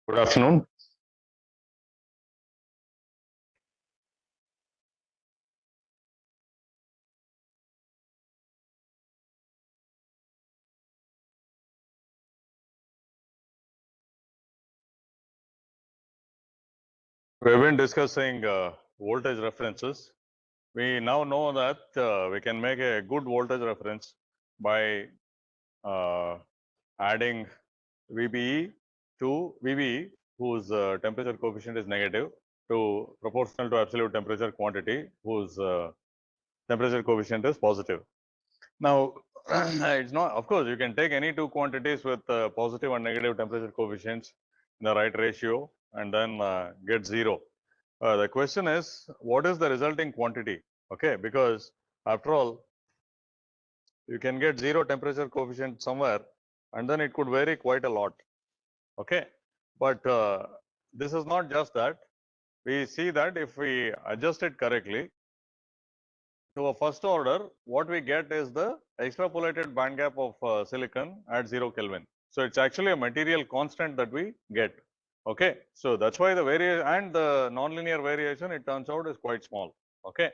Good afternoon. We've been discussing voltage references. We now know that we can make a good voltage reference by adding VBE to VBE, whose temperature coefficient is negative, to proportional to absolute temperature quantity, whose temperature coefficient is positive. Now, it's not, of course, you can take any two quantities with positive and negative temperature coefficients in the right ratio and then get zero. The question is, what is the resulting quantity? Okay, because after all, you can get zero temperature coefficient somewhere and then it could vary quite a lot. Okay, but this is not just that. We see that if we adjust it correctly to a first order, what we get is the extrapolated band gap of silicon at 0 Kelvin. So it's actually a material constant that we get. Okay, so that's why the variation and the nonlinear variation, it turns out, is quite small. Okay,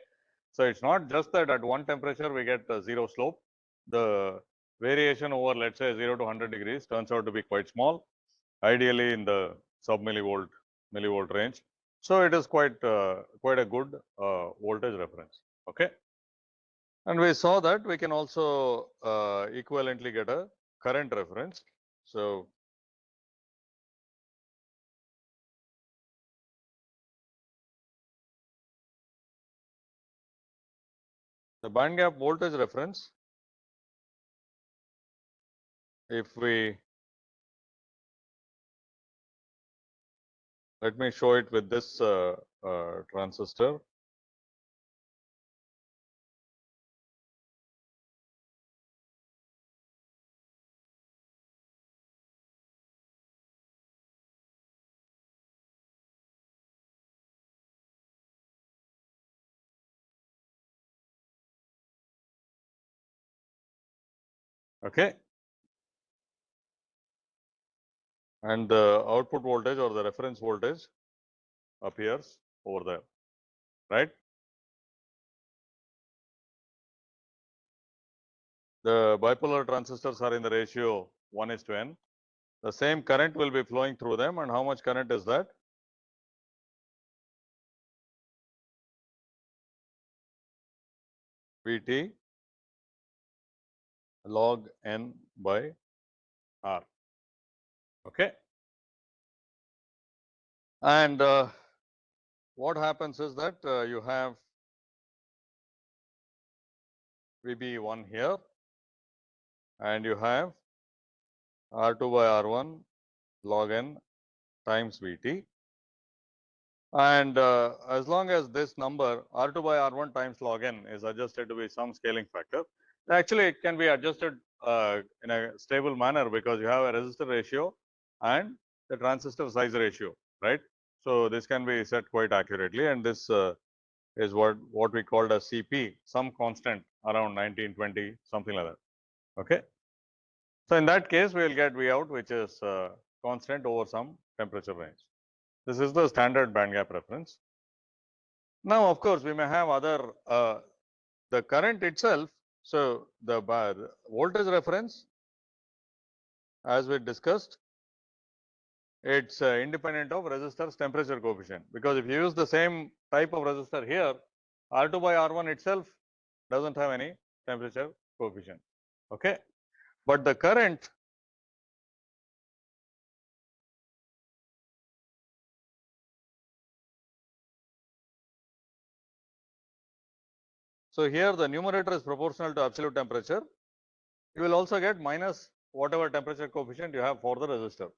so it's not just that at one temperature we get zero slope. The variation over, let's say, 0 to 100 degrees turns out to be quite small, ideally in the sub millivolt range. So it is quite a good voltage reference. Okay, and we saw that we can also equivalently get a current reference. So the band gap voltage reference, if we, let me show it with this transistor. Okay, and the output voltage or the reference voltage appears over there, right? The bipolar transistors are in the ratio 1:n. The same current will be flowing through them, and how much current is that? Vt log n by r. Okay, and what happens is that you have VB1 here, and you have R2 by R1 log n times Vt. And as long as this number R2 by R1 times log n is adjusted to be some scaling factor, actually it can be adjusted in a stable manner because you have a resistor ratio and the transistor size ratio, right? So this can be set quite accurately, and this is what we called as Cp, some constant around 1920, something like that. Okay. So in that case, we will get V out, which is constant over some temperature range. This is the standard band gap reference. Now, of course, we may have other, the current itself. So the voltage reference, as we discussed, it's independent of resistor's temperature coefficient, because if you use the same type of resistor here, R2 by R1 itself doesn't have any temperature coefficient. Okay, but the current, so here the numerator is proportional to absolute temperature. You will also get minus whatever temperature coefficient you have for the resistor.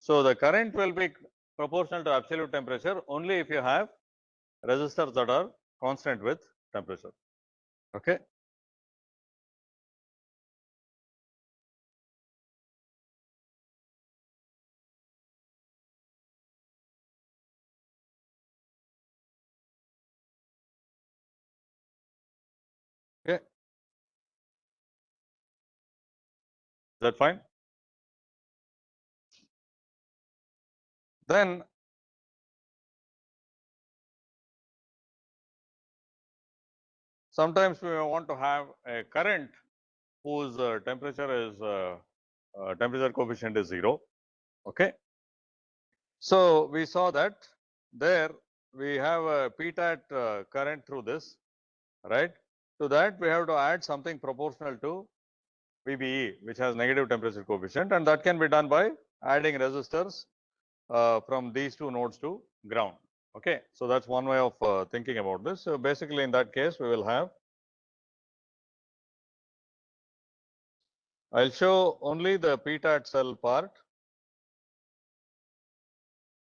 So the current will be proportional to absolute temperature only if you have resistors that are constant with temperature. Okay. Okay. Is that fine? Then sometimes we want to have a current whose temperature coefficient is 0. Okay. So we saw that there we have a PTAT current through this, right? To that we have to add something proportional to VBE, which has negative temperature coefficient, and that can be done by adding resistors from these two nodes to ground. Okay, so that's one way of thinking about this. So basically, in that case, we will have. I'll show only the PTAT cell part.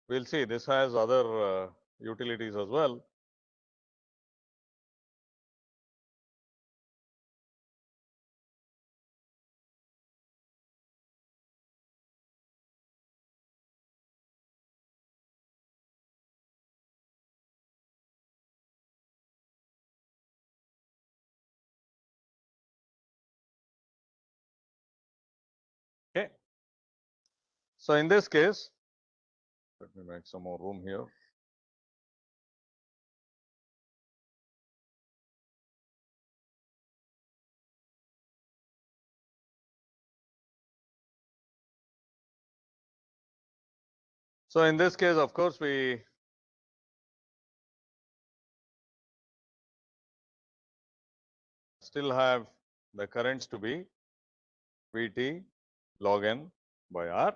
We'll see this has other utilities as well. Okay. So in this case, let me make some more room here. So in this case, of course, we still have the currents to be Vt log n by R.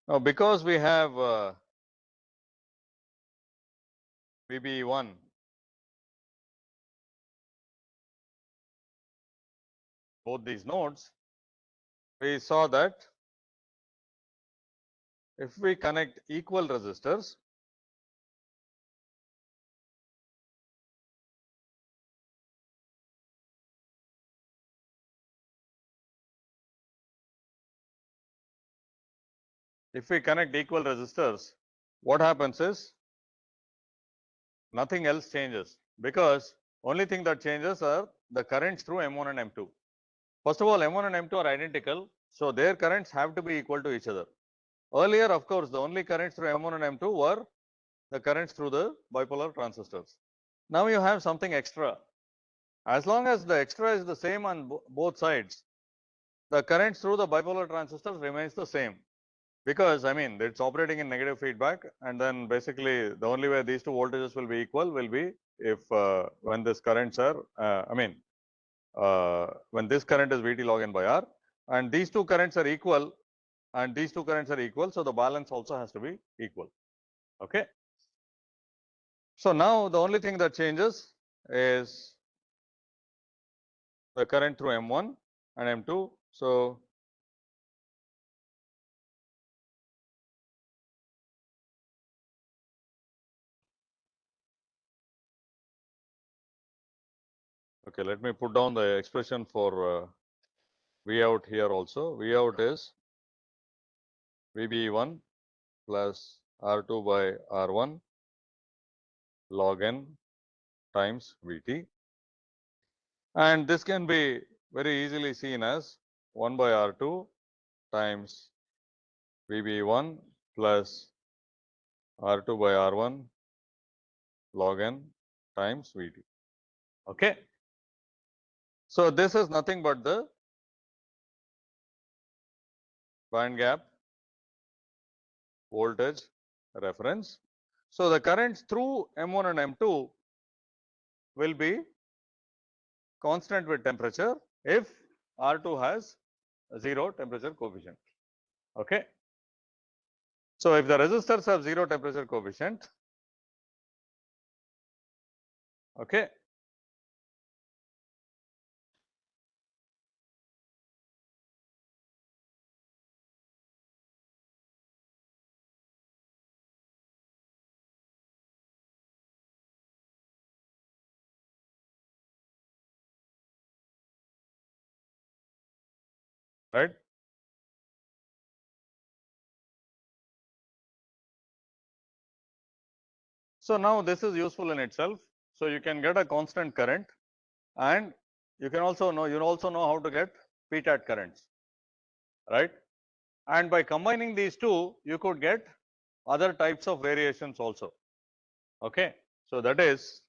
Now, because we have VBE1 both these nodes, we saw that if we connect equal resistors, what happens is nothing else changes, because only thing that changes are the currents through M1 and M2. First of all, M1 and M2 are identical, so their currents have to be equal to each other. Earlier, of course, the only currents through M1 and M2 were the currents through the bipolar transistors. Now you have something extra. As long as the extra is the same on both sides, the currents through the bipolar transistors remains the same, because I mean it's operating in negative feedback, and then basically the only way these two voltages will be equal will be if when this currents are when this current is Vt log n by R, and these two currents are equal, and these two currents are equal, so the balance also has to be equal. Okay. So now the only thing that changes is the current through M1 and M2. So okay, let me put down the expression for V out here also. V out is VB1 plus R2 by R1 log n times Vt, and this can be very easily seen as 1 by R2 times VB1 plus R2 by R1 log n times Vt. Okay. So this is nothing but the band gap voltage reference. So the currents through M1 and M2 will be constant with temperature if R2 has 0 temperature coefficient. Okay. So if the resistors have 0 temperature coefficient, okay, right. So now this is useful in itself. So you can get a constant current, and you also know how to get PTAT currents, right? And by combining these two, you could get other types of variations also. Okay, so that is,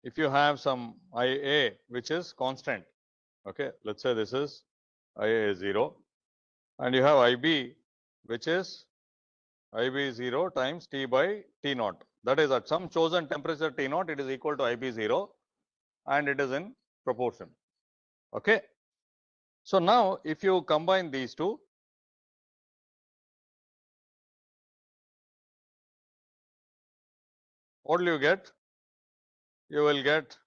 if you have some IA which is constant, okay, let's say this is IA is 0, and you have IB which is IB 0 times T by T naught. That is, at some chosen temperature T naught, it is equal to IB 0 and it is in proportion. Okay. So now if you combine these two, what will you get? You will get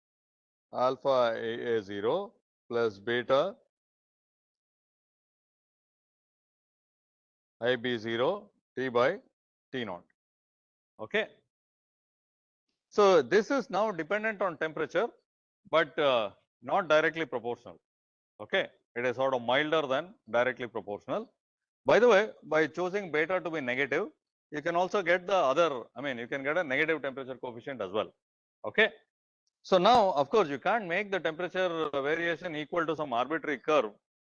alpha AA 0 plus beta IB 0 T by T naught. Okay. So this is now dependent on temperature, but not directly proportional. Okay. It is sort of milder than directly proportional. By the way, by choosing beta to be negative, you can also get the other, I mean, you can get a negative temperature coefficient as well. Okay. So now, of course, you can't make the temperature variation equal to some arbitrary curve,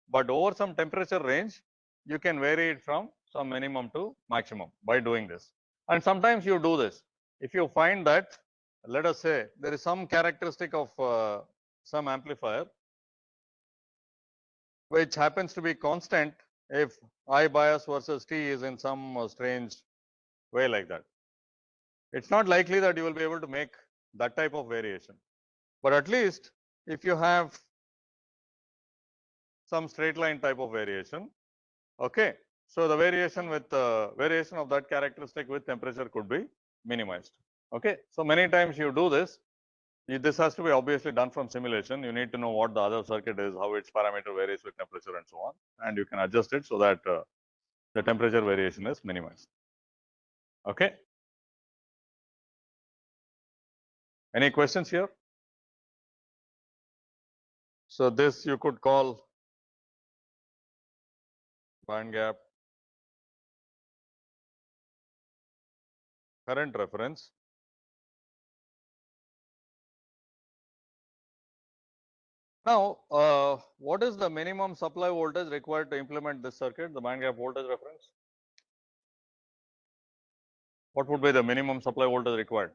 but over some temperature range, you can vary it from some minimum to maximum by doing this. And sometimes you do this. If you find that, let us say, there is some characteristic of some amplifier which happens to be constant if I bias versus T is in some strange way like that. It's not likely that you will be able to make that type of variation. But at least if you have some straight line type of variation, okay. So the variation with variation of that characteristic with temperature could be minimized. Okay. So many times you do this. This has to be obviously done from simulation. You need to know what the other circuit is, how its parameter varies with temperature and so on, and you can adjust it so that the temperature variation is minimized. Okay. Any questions here? So this you could call band gap current reference. Now, what is the minimum supply voltage required to implement this circuit, the band gap voltage reference? What would be the minimum supply voltage required?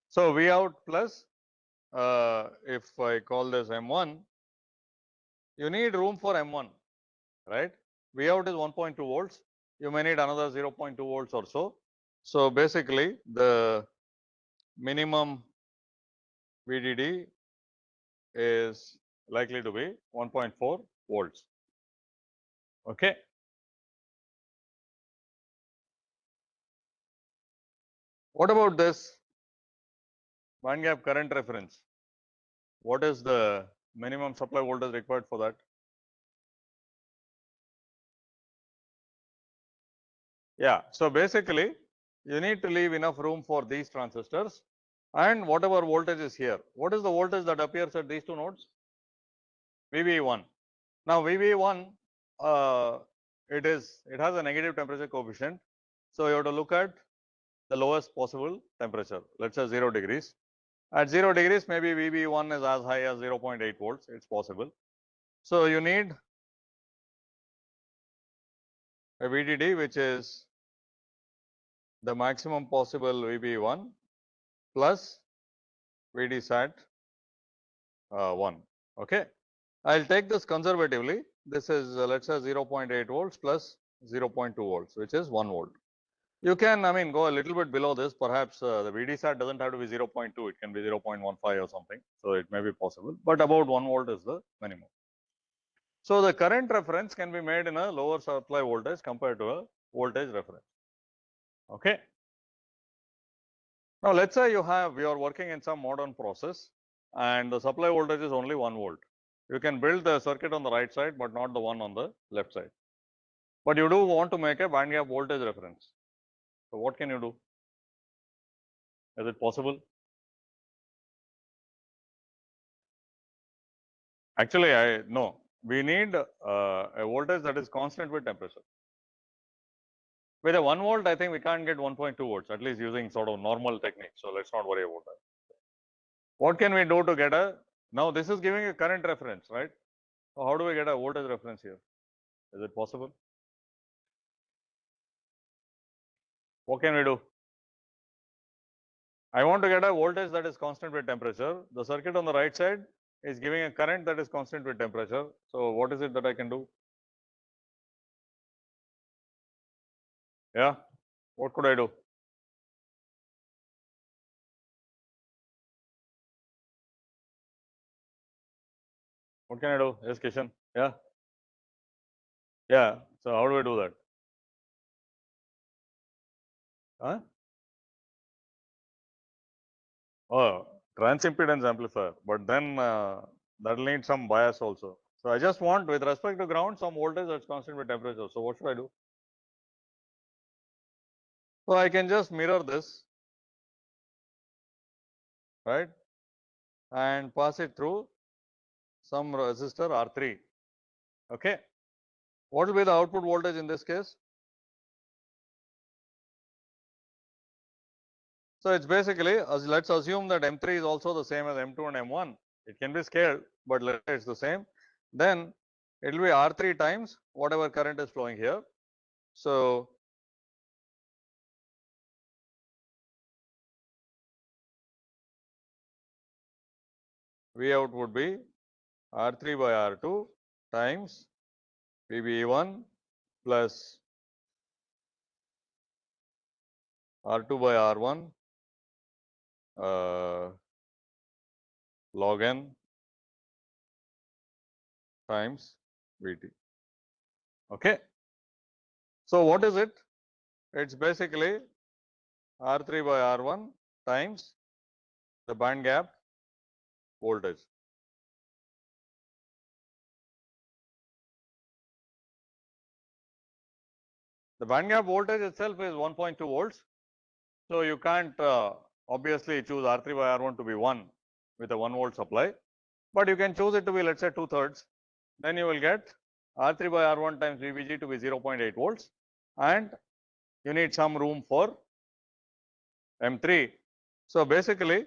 So V out plus, if I call this M1, you need room for M1, right? V out is 1.2 volts. You may need another 0.2 volts or so. So basically, the minimum VDD is likely to be 1.4 volts. Okay. What about this band gap current reference? What is the minimum supply voltage required for that? Yeah. So basically, you need to leave enough room for these transistors and whatever voltage is here. What is the voltage that appears at these two nodes? VV1. Now VV1, it has a negative temperature coefficient. So you have to look at the lowest possible temperature. Let's say 0 degrees. At 0 degrees, maybe VV1 is as high as 0.8 volts. It's possible. So you need a VDD which is the maximum possible VB1 plus VD sat 1. Okay. I'll take this conservatively. This is let's say 0.8 volts plus 0.2 volts, which is 1 volt. You can, I mean, go a little bit below this. Perhaps the VD sat doesn't have to be 0.2. It can be 0.15 or something. So it may be possible, but about 1 volt is the minimum. So the current reference can be made in a lower supply voltage compared to a voltage reference. Okay. Now let's say you are working in some modern process and the supply voltage is only 1 volt. You can build the circuit on the right side, but not the one on the left side. But you do want to make a band gap voltage reference. So what can you do? Is it possible? Actually, no. We need a voltage that is constant with temperature. With a 1 volt, I think we can't get 1.2 volts, at least using sort of normal techniques. So let's not worry about that. What can we do to get a, now this is giving a current reference, right? So how do we get a voltage reference here? Is it possible? What can we do? I want to get a voltage that is constant with temperature. The circuit on the right side is giving a current that is constant with temperature. So what is it that I can do? Yeah, what could I do? What can I do? Yes, Kishan. Yeah. Yeah. So how do I do that? Huh? Oh, transimpedance amplifier. But then that'll need some bias also. So I just want, with respect to ground, some voltage that's constant with temperature. So what should I do? So I can just mirror this, right? And pass it through some resistor R3. Okay. What will be the output voltage in this case? So it's basically, let's assume that M3 is also the same as M2 and M1. It can be scaled, but let's say it's the same. Then it will be R3 times whatever current is flowing here. So V out would be R3 by R2 times VBE1 plus R2 by R1 log n times VT. Okay. So what is it? It's basically R3 by R1 times the band gap voltage. The band gap voltage itself is 1.2 volts. So you can't obviously choose R3 by R1 to be 1 with a 1 volt supply, but you can choose it to be, let's say, 2/3. Then you will get R3 by R1 times VBG to be 0.8 volts, and you need some room for M3. So basically,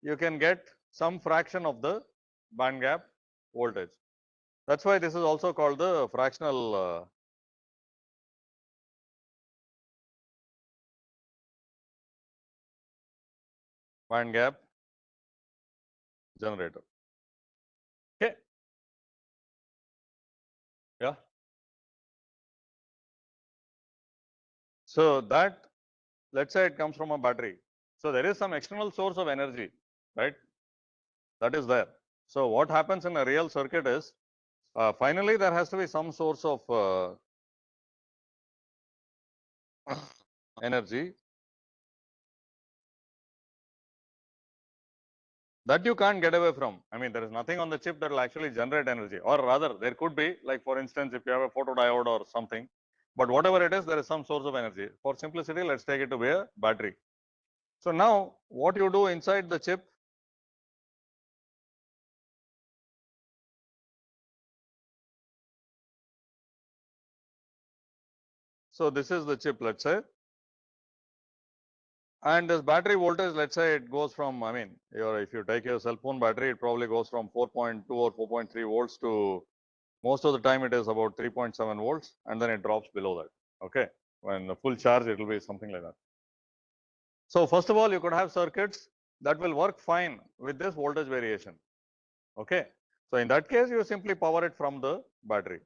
you can get some fraction of the band gap voltage. That's why this is also called the fractional band gap generator. Okay. Yeah. So that, let's say it comes from a battery. So there is some external source of energy, right? That is there. So what happens in a real circuit is, finally there has to be some source of energy that you can't get away from. I mean, there is nothing on the chip that will actually generate energy, or rather there could be, like for instance, if you have a photodiode or something, but whatever it is, there is some source of energy. For simplicity, let's take it to be a battery. So now what you do inside the chip, so this is the chip, let's say, and this battery voltage, let's say it goes from, I mean, if you take your cell phone battery, it probably goes from 4.2 or 4.3 volts to, most of the time it is about 3.7 volts, and then it drops below that. Okay. When the full charge, it will be something like that. So first of all, you could have circuits that will work fine with this voltage variation. Okay. So in that case, you simply power it from the battery.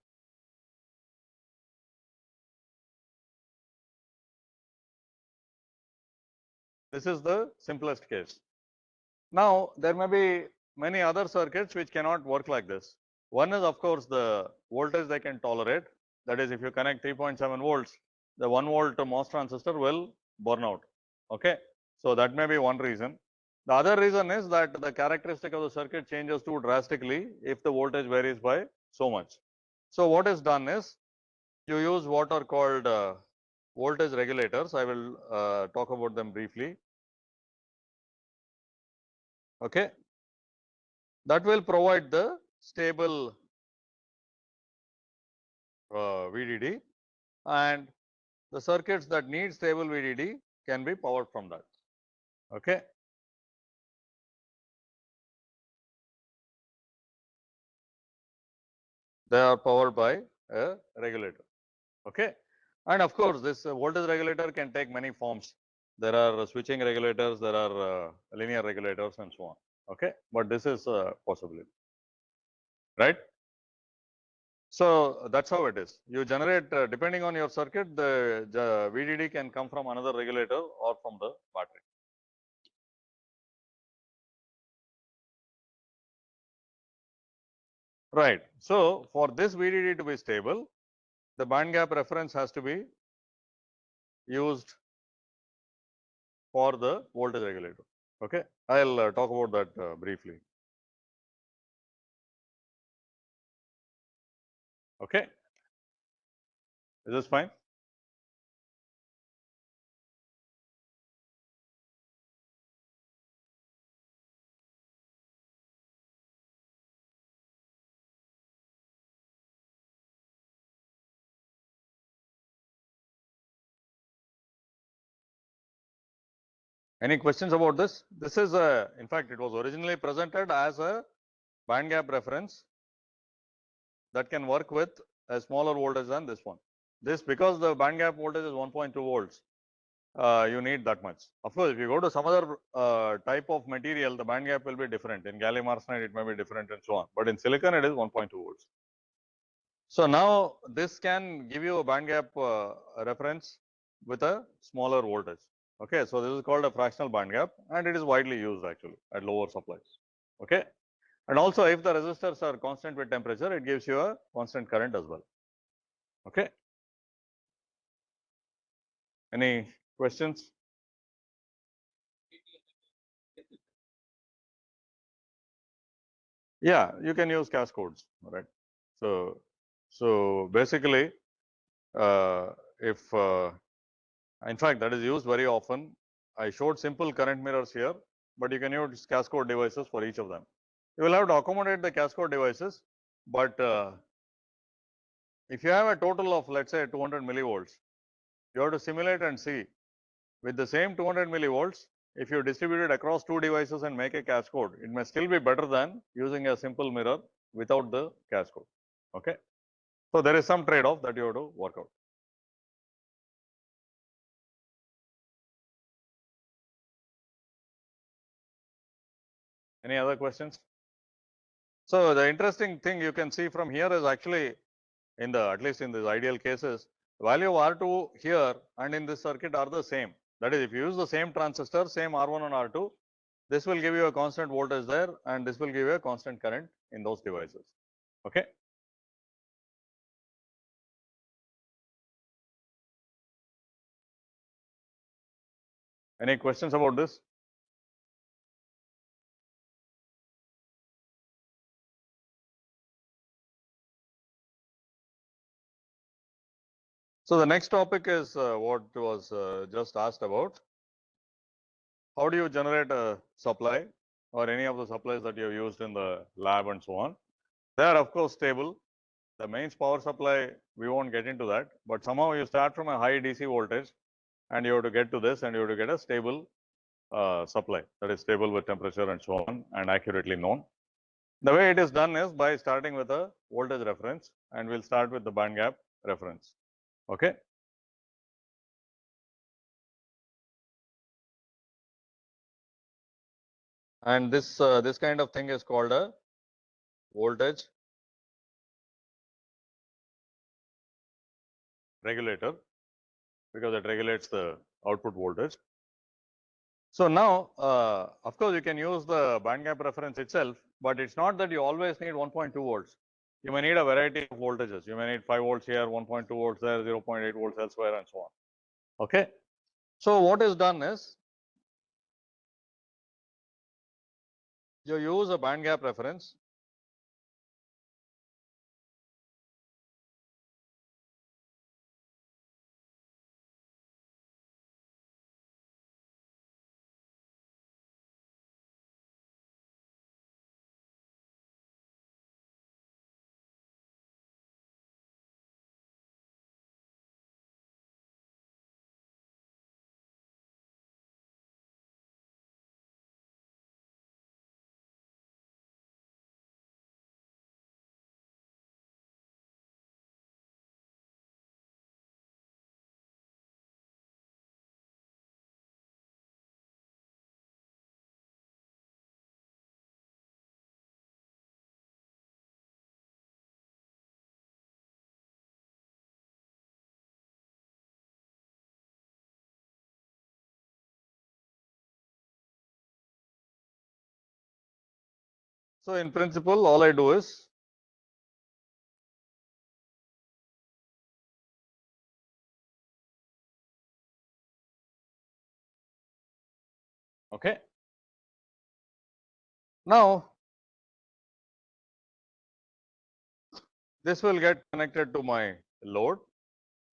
This is the simplest case. Now, there may be many other circuits which cannot work like this. One is, of course, the voltage they can tolerate. That is, if you connect 3.7 volts, the 1 volt MOS transistor will burn out. Okay. So that may be one reason. The other reason is that the characteristic of the circuit changes too drastically if the voltage varies by so much. So what is done is, you use what are called voltage regulators. I will talk about them briefly. Okay. That will provide the stable VDD, and the circuits that need stable VDD can be powered from that. Okay. they are powered by a regulator. Okay, and of course, this voltage regulator can take many forms. There are switching regulators, there are linear regulators, and so on. Okay, but this is a possibility, right? So that's how it is. You generate depending on your circuit, the VDD can come from another regulator or from the battery. Right. So for this VDD to be stable, the band gap reference has to be used for the voltage regulator. Okay, I'll talk about that briefly. Okay, is this fine? Any questions about this? This is in fact, it was originally presented as a band gap reference that can work with a smaller voltage than this one. This because the band gap voltage is 1.2 volts. You need that much. Of course, if you go to some other type of material, the band gap will be different. In gallium arsenide, it may be different and so on. But in silicon, it is 1.2 volts. So now this can give you a band gap reference with a smaller voltage. Okay, so this is called a fractional band gap, and it is widely used actually at lower supplies. Okay, and also if the resistors are constant with temperature, it gives you a constant current as well. Okay, any questions? Yeah, you can use cascodes, right? So basically, if in fact that is used very often. I showed simple current mirrors here, but you can use cascode devices for each of them. You will have to accommodate the cascode devices, but if you have a total of let's say 200 millivolts, you have to simulate and see with the same 200 millivolts. If you distribute it across two devices and make a cascode, it may still be better than using a simple mirror without the cascode. Okay, so there is some trade-off that you have to work out. Any other questions? So the interesting thing you can see from here is actually in the at least in these ideal cases, the value of R2 here and in this circuit are the same. That is, if you use the same transistor, same R1 and R2, this will give you a constant voltage there, and this will give you a constant current in those devices. Okay. Any questions about this? So the next topic is what was just asked about. How do you generate a supply or any of the supplies that you have used in the lab and so on? They are of course stable. The mains power supply, we won't get into that, but somehow you start from a high DC voltage and you have to get to this and you have to get a stable supply that is stable with temperature and so on and accurately known. The way it is done is by starting with a voltage reference, and we'll start with the band gap reference. Okay. And this kind of thing is called a voltage regulator because it regulates the output voltage. So now, of course, you can use the band gap reference itself, but it's not that you always need 1.2 volts. You may need a variety of voltages. You may need 5 volts here, 1.2 volts there, 0.8 volts elsewhere, and so on. Okay. So what is done is you use a band gap reference. So in principle, all I do is okay. Now this will get connected to my load.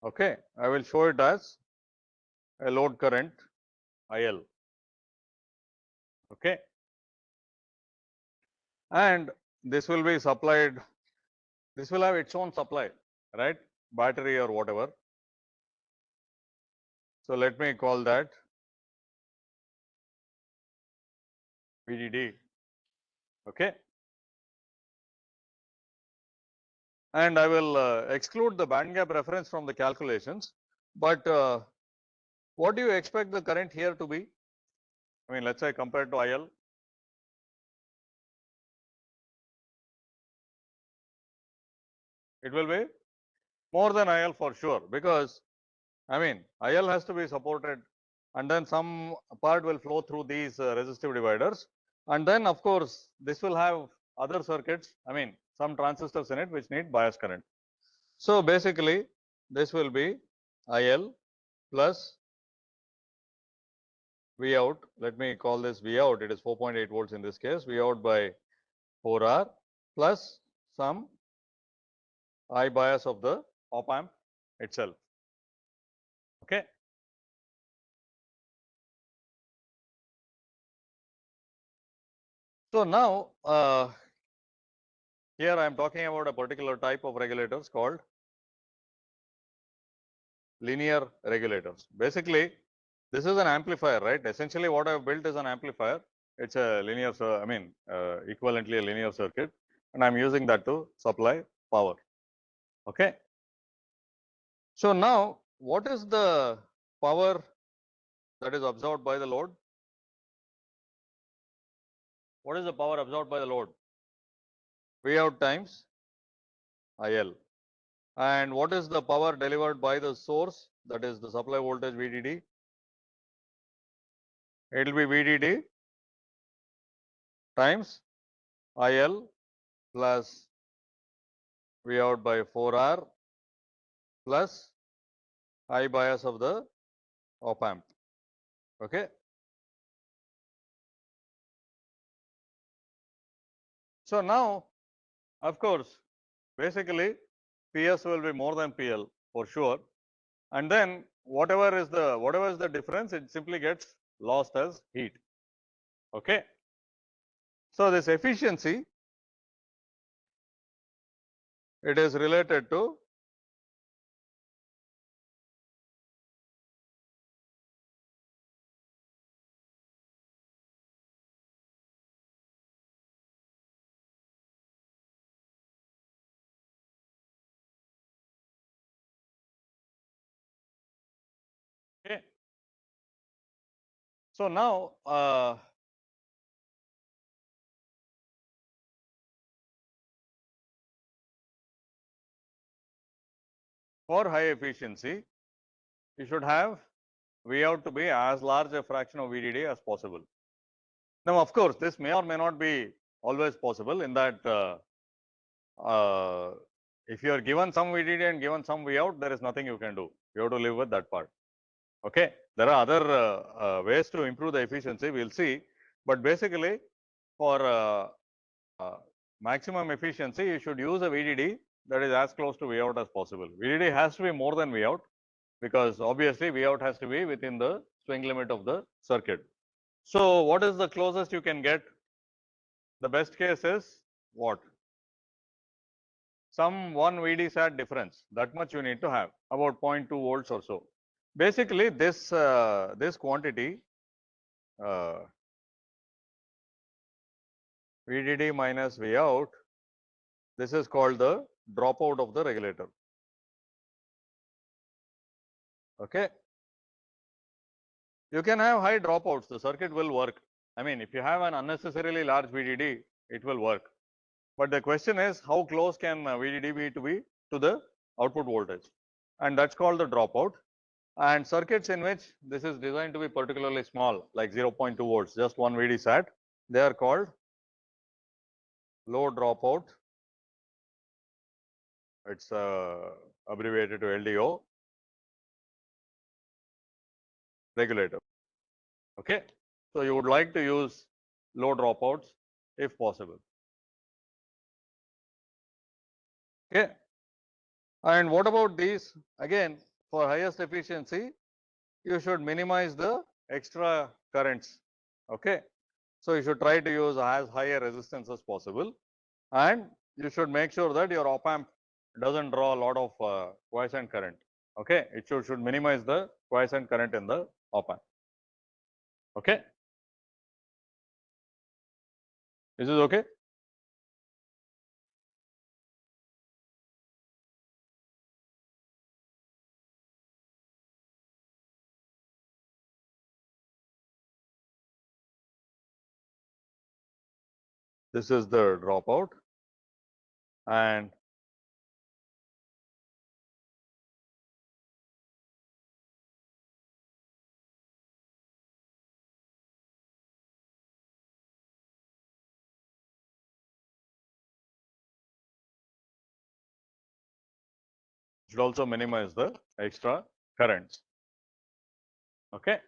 Okay, I will show it as a load current IL. Okay, and this will be supplied. This will have its own supply, right? Battery or whatever. So let me call that VDD. Okay, and I will exclude the band gap reference from the calculations. But what do you expect the current here to be? I mean, let's say compared to IL. It will be more than IL for sure, because I mean IL has to be supported, and then some part will flow through these resistive dividers, and then of course this will have other circuits, I mean some transistors in it which need bias current. So basically this will be IL plus V out. Let me call this V out. It is 4.8 volts in this case. V out by 4R plus some I bias of the op amp itself. Okay. So now here I am talking about a particular type of regulators called linear regulators. Basically, this is an amplifier, right? Essentially, what I have built is an amplifier. It's a linear, equivalently a linear circuit, and I'm using that to supply power. Okay. So now, what is the power that is absorbed by the load? What is the power absorbed by the load? V out times IL. And what is the power delivered by the source? That is the supply voltage VDD. It will be VDD times IL plus V out by 4R plus I bias of the op amp. Okay. So now, of course, basically PS will be more than PL for sure, and then whatever is the difference, it simply gets lost as heat. Okay. So this efficiency, it is related to okay. So now for high efficiency, you should have V out to be as large a fraction of VDD as possible. Now, of course, this may or may not be always possible in that if you are given some VDD and given some V out, there is nothing you can do. You have to live with that part. Okay. There are other ways to improve the efficiency. We'll see. But basically, for maximum efficiency, you should use a VDD that is as close to V out as possible. VDD has to be more than V out, because obviously V out has to be within the swing limit of the circuit. So what is the closest you can get? The best case is what? Some 1 VD SAT difference. That much you need to have, about 0.2 volts or so. Basically, this quantity VDD minus V out, this is called the dropout of the regulator. Okay. You can have high dropouts, the circuit will work. I mean, if you have an unnecessarily large VDD, it will work. But the question is, how close can VDD be to the output voltage? And that's called the dropout. And circuits in which this is designed to be particularly small, like 0.2 volts, just 1 VD SAT, they are called low dropout. It's abbreviated to LDO regulator. Okay. So you would like to use low dropouts if possible. Okay. And what about these? Again, for highest efficiency, you should minimize the extra currents. Okay. So you should try to use as high a resistance as possible, and you should make sure that your op amp doesn't draw a lot of quiescent current. Okay. It should minimize the quiescent current in the op amp. Okay. Is this okay? This is the dropout, and should also minimize the extra currents. Okay.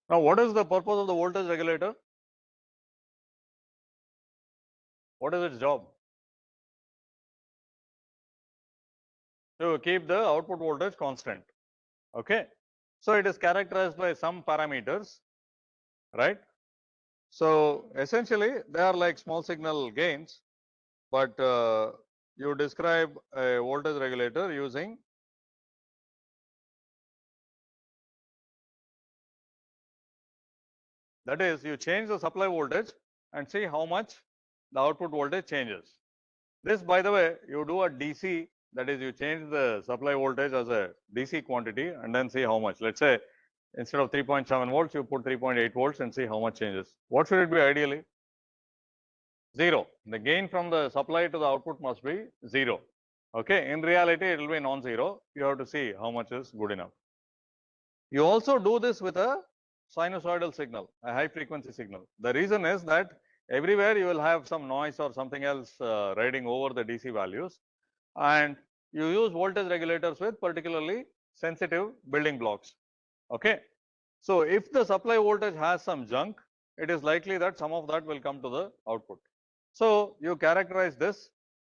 Now, what is the purpose of the voltage regulator? What is its job? To keep the output voltage constant. Okay. So it is characterized by some parameters, right? So essentially, they are like small signal gains, but you describe a voltage regulator using that is, you change the supply voltage and see how much the output voltage changes. This, by the way, you do a DC, that is, you change the supply voltage as a DC quantity and then see how much. Let's say instead of 3.7 volts, you put 3.8 volts and see how much changes. What should it be ideally? 0. The gain from the supply to the output must be 0. Okay. In reality, it will be non-zero. You have to see how much is good enough. You also do this with a sinusoidal signal, a high frequency signal. The reason is that everywhere you will have some noise or something else riding over the DC values, and you use voltage regulators with particularly sensitive building blocks. Okay. So if the supply voltage has some junk, it is likely that some of that will come to the output. So you characterize this.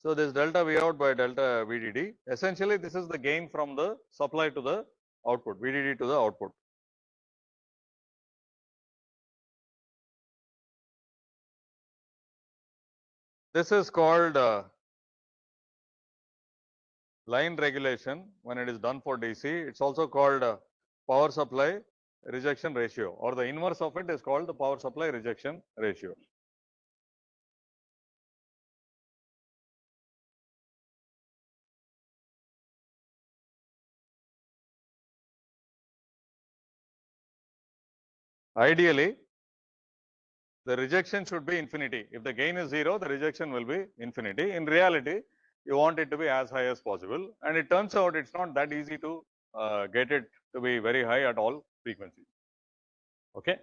So this delta V out by delta VDD. Essentially, this is the gain from the supply to the output, VDD to the output. This is called line regulation when it is done for DC. It's also called power supply rejection ratio, or the inverse of it is called the power supply rejection ratio. Ideally, the rejection should be infinity. If the gain is 0, the rejection will be infinity. In reality, you want it to be as high as possible, and it turns out it's not that easy to get it to be very high at all frequencies. Okay.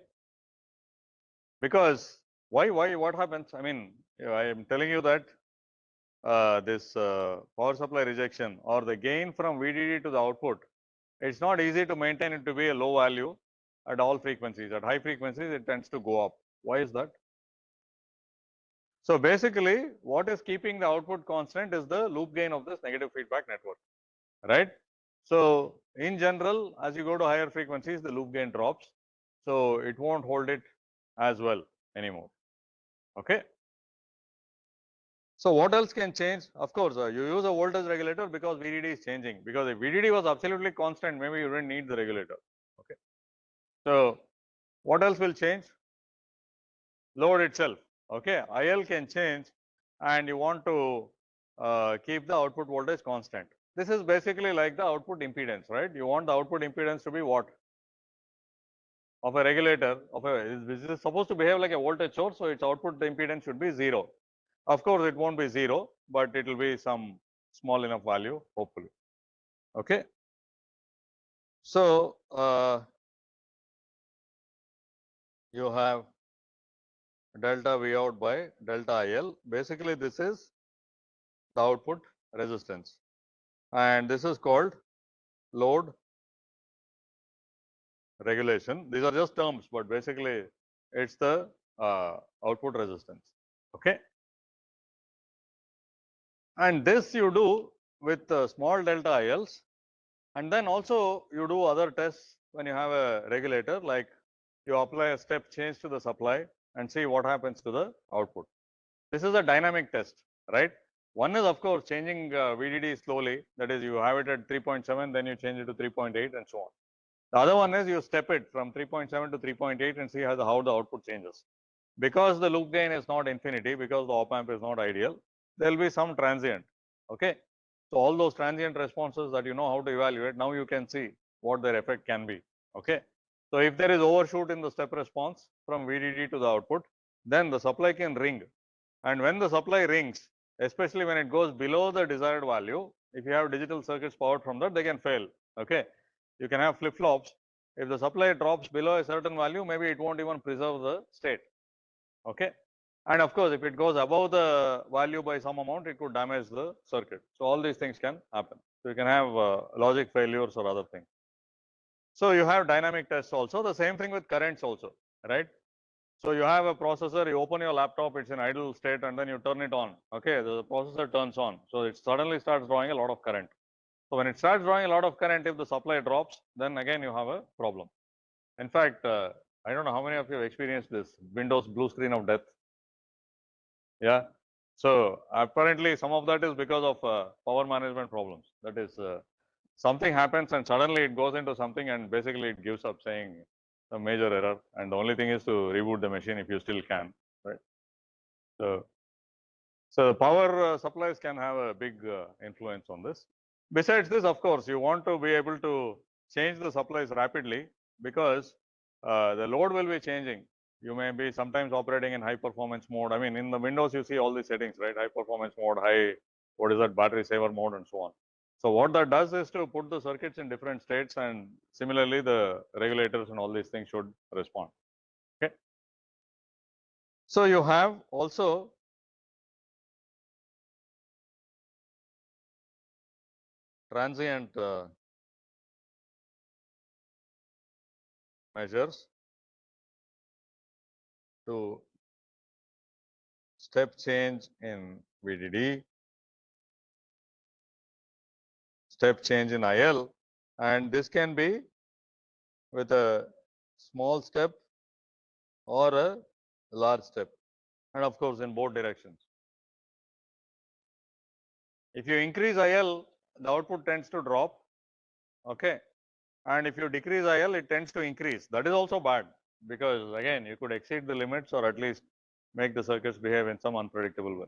Because why, what happens? I mean, I am telling you that this power supply rejection or the gain from VDD to the output, it's not easy to maintain it to be a low value at all frequencies. At high frequencies, it tends to go up. Why is that? So basically, what is keeping the output constant is the loop gain of this negative feedback network, right? So in general, as you go to higher frequencies, the loop gain drops. So it won't hold it as well anymore. Okay. So what else can change? Of course, you use a voltage regulator because VDD is changing. Because if VDD was absolutely constant, maybe you didn't need the regulator. Okay. So what else will change? Load itself. Okay. IL can change, and you want to keep the output voltage constant. This is basically like the output impedance, right? You want the output impedance to be what? Of a regulator, this is supposed to behave like a voltage source, so its output impedance should be 0. Of course, it won't be 0, but it will be some small enough value, hopefully. Okay. So, you have delta V out by delta IL. Basically, this is the output resistance, and this is called load regulation. These are just terms, but basically it's the output resistance. Okay, and this you do with small delta ILs, and then also you do other tests when you have a regulator, like you apply a step change to the supply and see what happens to the output. This is a dynamic test, right? One is of course changing VDD slowly, that is you have it at 3.7, then you change it to 3.8 and so on. The other one is you step it from 3.7 to 3.8 and see how the output changes. Because the loop gain is not infinity, because the op amp is not ideal, there will be some transient. Okay. So all those transient responses that you know how to evaluate, now you can see what their effect can be. Okay. So if there is overshoot in the step response from VDD to the output, then the supply can ring. And when the supply rings, especially when it goes below the desired value, if you have digital circuits powered from that, they can fail. Okay. You can have flip-flops. If the supply drops below a certain value, maybe it won't even preserve the state. Okay. And of course, if it goes above the value by some amount, it could damage the circuit. So all these things can happen. So you can have logic failures or other things. So you have dynamic tests also. The same thing with currents also, right? So you have a processor, you open your laptop, it's in idle state, and then you turn it on. Okay, the processor turns on. So it suddenly starts drawing a lot of current. So when it starts drawing a lot of current, if the supply drops, then again you have a problem. In fact, I don't know how many of you have experienced this Windows blue screen of death. Yeah. So apparently some of that is because of power management problems. That is, something happens and suddenly it goes into something and basically it gives up saying a major error. And the only thing is to reboot the machine if you still can, right? So the power supplies can have a big influence on this. Besides this, of course, you want to be able to change the supplies rapidly because the load will be changing. You may be sometimes operating in high performance mode. I mean, in the Windows, you see all these settings, right? High performance mode, what is that, battery saver mode, and so on. So what that does is to put the circuits in different states, and similarly, the regulators and all these things should respond. Okay. So you have also transient measures to step change in VDD, step change in IL, and this can be with a small step or a large step, and of course in both directions. If you increase IL, the output tends to drop, okay, and if you decrease IL, it tends to increase. That is also bad because again you could exceed the limits or at least make the circuits behave in some unpredictable way.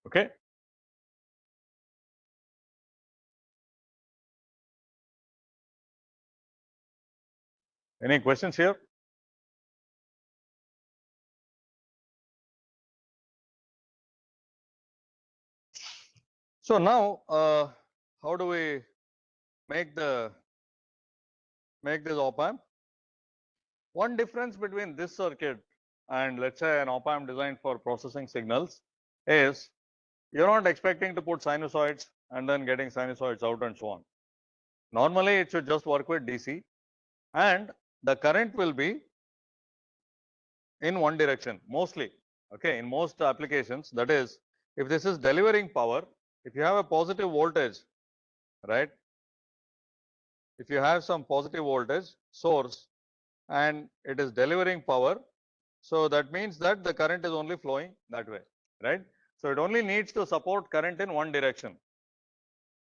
Okay. Any questions here? So now, how do we make this op amp? One difference between this circuit and let's say an op amp designed for processing signals is you're not expecting to put sinusoids and then getting sinusoids out and so on. Normally, it should just work with DC and the current will be in one direction mostly. Okay, in most applications, that is, if this is delivering power, if you have a positive voltage, right? If you have some positive voltage source and it is delivering power, so that means that the current is only flowing that way, right? So it only needs to support current in one direction.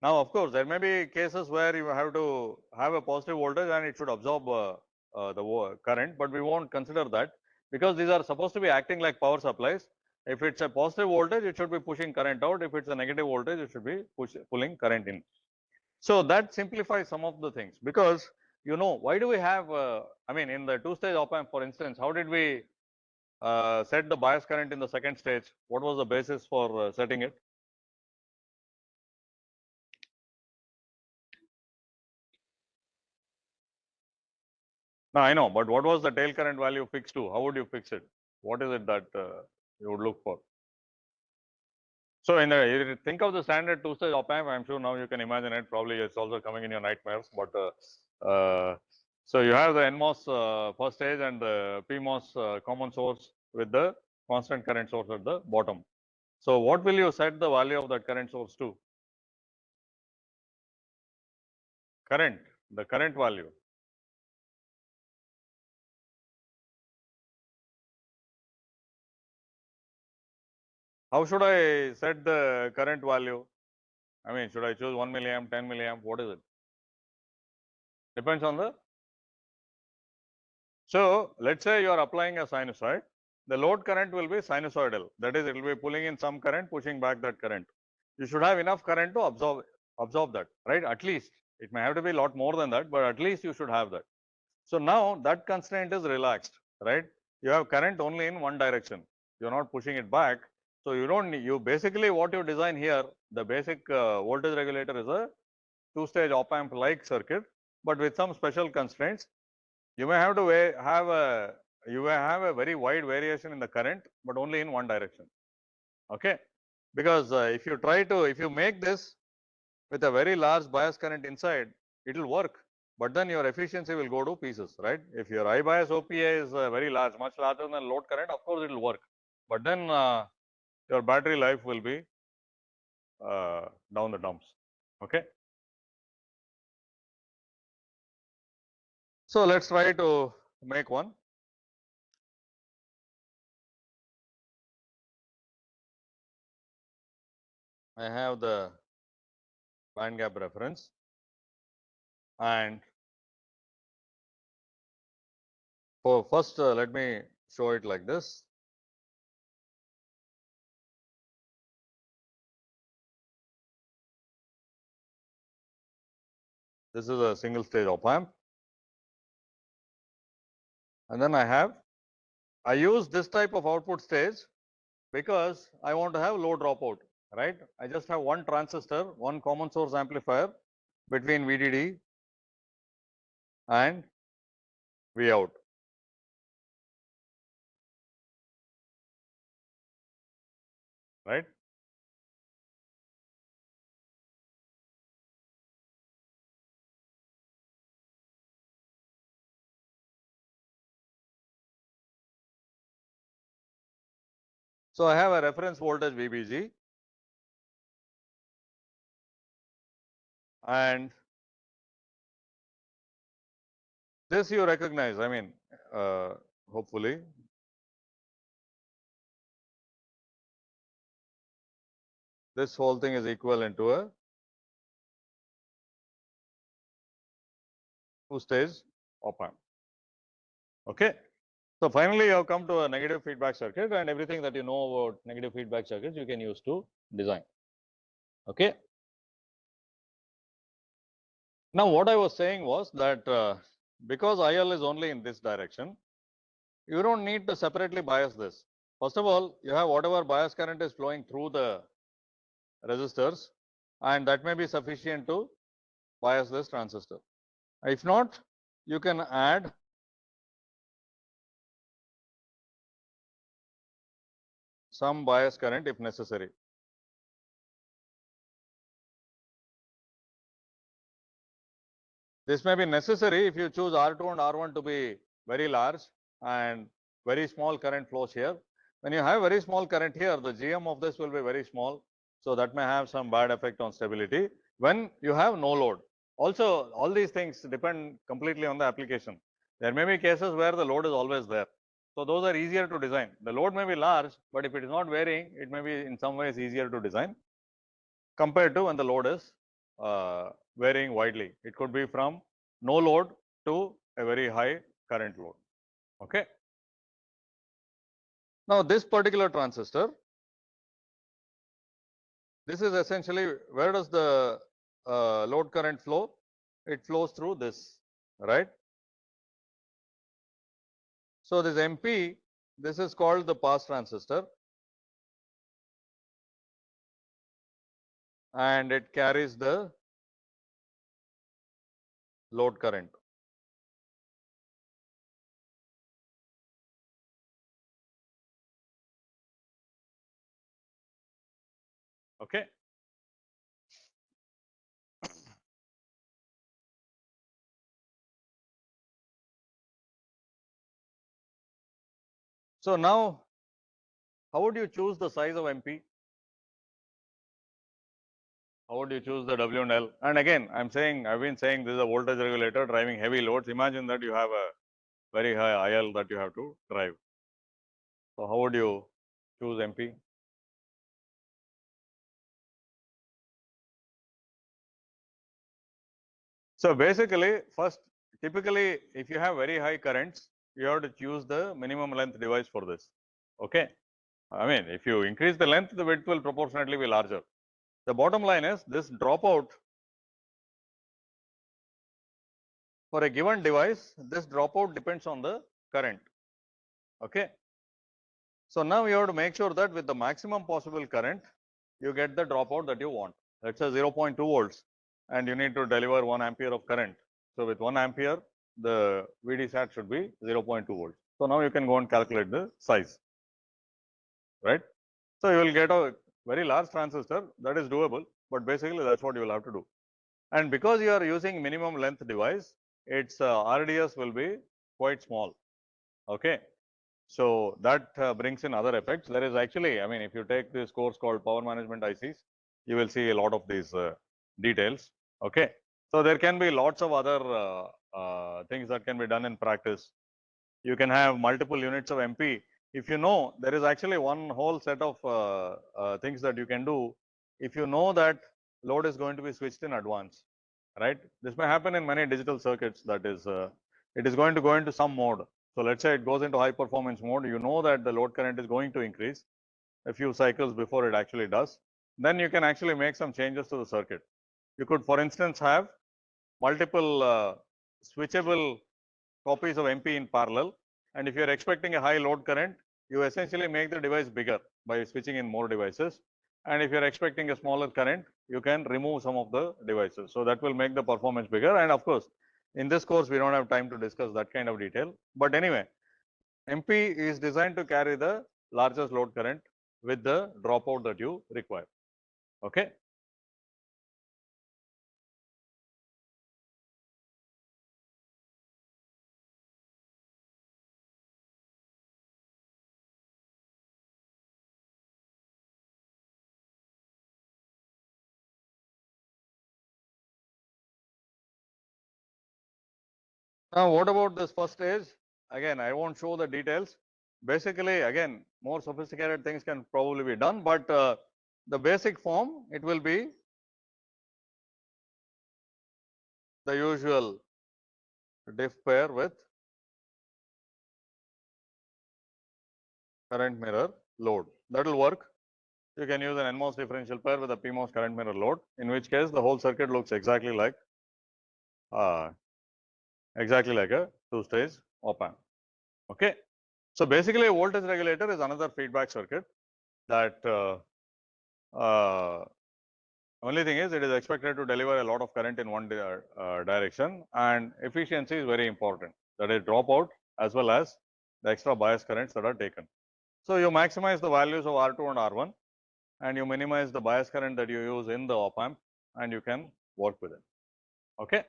Now, of course, there may be cases where you have to have a positive voltage and it should absorb the current, but we won't consider that because these are supposed to be acting like power supplies. If it's a positive voltage, it should be pushing current out. If it's a negative voltage, it should be pulling current in. So that simplifies some of the things because you know why do we have? I mean, in the two-stage op amp, for instance, how did we set the bias current in the second stage? What was the basis for setting it? Now I know, but what was the tail current value fixed to? How would you fix it? What is it that you would look for? So in the, think of the standard two-stage op-amp. I'm sure now you can imagine it. Probably it's also coming in your nightmares. But so you have the NMOS first stage and the PMOS common source with the constant current source at the bottom. So what will you set the value of that current source to? Current, the current value. How should I set the current value? I mean, should I choose 1 milliamp, 10 milliamp? What is it? Depends on the. So let's say you are applying a sinusoid. The load current will be sinusoidal. That is, it will be pulling in some current, pushing back that current. You should have enough current to absorb that, right? At least it may have to be a lot more than that, but at least you should have that. So now that constraint is relaxed, right? You have current only in one direction. You're not pushing it back. So you don't need, you basically what you design here, the basic voltage regulator is a two-stage op-amp like circuit, but with some special constraints. You may have to have a very wide variation in the current, but only in one direction. Okay, because if you make this with a very large bias current inside, it will work, but then your efficiency will go to pieces, right? If your I bias OPA is very large, much larger than load current, of course it will work, but then your battery life will be down the dumps. Okay. So let's try to make one. I have the band gap reference, and for first let me show it like this. This is a single stage op amp, and then I use this type of output stage because I want to have low dropout, right? I just have one transistor, one common source amplifier between VDD and Vout, right? So I have a reference voltage VBG, and this you recognize, I mean, hopefully. This whole thing is equivalent to a two-stage op amp. Okay. So finally, you have come to a negative feedback circuit, and everything that you know about negative feedback circuits you can use to design. Okay. Now, what I was saying was that because IL is only in this direction, you don't need to separately bias this. First of all, you have whatever bias current is flowing through the resistors, and that may be sufficient to bias this transistor. If not, you can add some bias current if necessary. This may be necessary if you choose R2 and R1 to be very large and very small current flows here. When you have very small current here, the GM of this will be very small. So that may have some bad effect on stability when you have no load. Also, all these things depend completely on the application. There may be cases where the load is always there. So those are easier to design. The load may be large, but if it is not varying, it may be in some ways easier to design compared to when the load is varying widely. It could be from no load to a very high current load. Okay. Now, this particular transistor, this is essentially where does the load current flow? It flows through this, right? So, this MP, this is called the pass transistor, and it carries the load current. Okay. So now, how would you choose the size of MP? How would you choose the W and L? And again, I've been saying this is a voltage regulator driving heavy loads. Imagine that you have a very high IL that you have to drive. So how would you choose MP? So basically, first, typically, if you have very high currents, you have to choose the minimum length device for this. Okay. I mean, if you increase the length, the width will proportionately be larger. The bottom line is this dropout for a given device, this dropout depends on the current. Okay. So now you have to make sure that with the maximum possible current, you get the dropout that you want. Let's say 0.2 volts, and you need to deliver 1 ampere of current. So with 1 ampere, the VD-SAT should be 0.2 volts. So now you can go and calculate the size, right? So you will get a very large transistor. That is doable, but basically that's what you will have to do. And because you are using minimum length device, its RDS will be quite small. Okay. So that brings in other effects. There is actually, I mean, if you take this course called Power Management ICs, you will see a lot of these details. Okay. So there can be lots of other things that can be done in practice. You can have multiple units of MP. If you know, there is actually one whole set of things that you can do. If you know that load is going to be switched in advance, right? This may happen in many digital circuits. That is, it is going to go into some mode. So let's say it goes into high performance mode. You know that the load current is going to increase a few cycles before it actually does. Then you can actually make some changes to the circuit. You could, for instance, have multiple switchable copies of MP in parallel. And if you're expecting a high load current, you essentially make the device bigger by switching in more devices. And if you're expecting a smaller current, you can remove some of the devices. So that will make the performance bigger. And of course, in this course, we don't have time to discuss that kind of detail. But anyway, MP is designed to carry the largest load current with the dropout that you require. Okay. Now, what about this first stage? Again, I won't show the details. Basically, again, more sophisticated things can probably be done, but the basic form, it will be the usual diff pair with current mirror load. That will work. You can use an NMOS differential pair with a PMOS current mirror load, in which case the whole circuit looks exactly like a two-stage op-amp. Okay. So basically, a voltage regulator is another feedback circuit that only thing is it is expected to deliver a lot of current in one direction, and efficiency is very important. That is dropout as well as the extra bias currents that are taken. So you maximize the values of R2 and R1, and you minimize the bias current that you use in the op-amp, and you can work with it. Okay.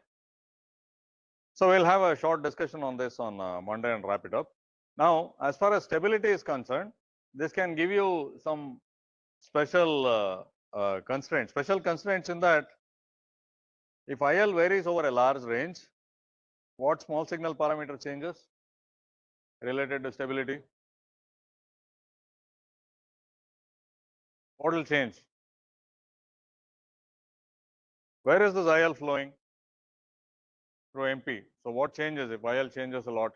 So we'll have a short discussion on this on Monday and wrap it up. Now, as far as stability is concerned, this can give you some special constraints. Special constraints in that if IL varies over a large range, what small signal parameter changes related to stability? What will change? Where is this IL flowing? Through MP. So what changes if IL changes a lot?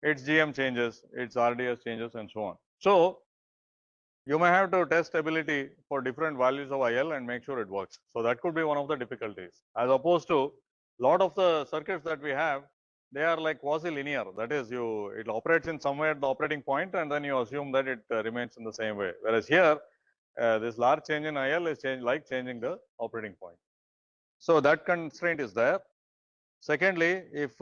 Its GM changes, its RDS changes, and so on. So you may have to test stability for different values of IL and make sure it works. So that could be one of the difficulties. As opposed to a lot of the circuits that we have, they are like quasi-linear. That is, it operates in somewhere at the operating point, and then you assume that it remains in the same way. Whereas here, this large change in IL is like changing the operating point. So that constraint is there. Secondly, if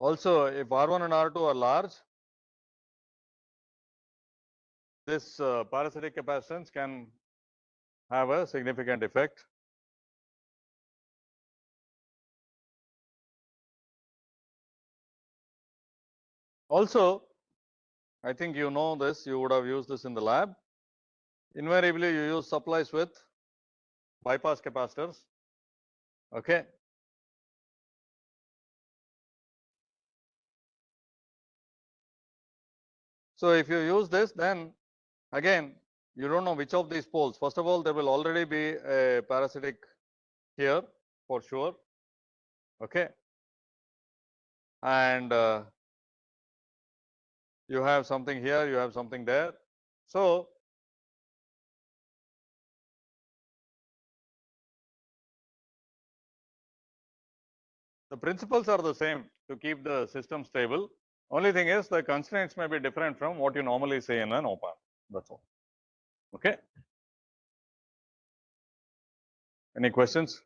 Also, if R1 and R2 are large, this parasitic capacitance can have a significant effect. Also, I think you know this, you would have used this in the lab. Invariably, you use supplies with bypass capacitors. Okay. So if you use this, then again, you don't know which of these poles. First of all, there will already be a parasitic here for sure. Okay. And you have something here, you have something there. So the principles are the same to keep the system stable. Only thing is the constraints may be different from what you normally say in an op-amp. That's all. Okay. Any questions?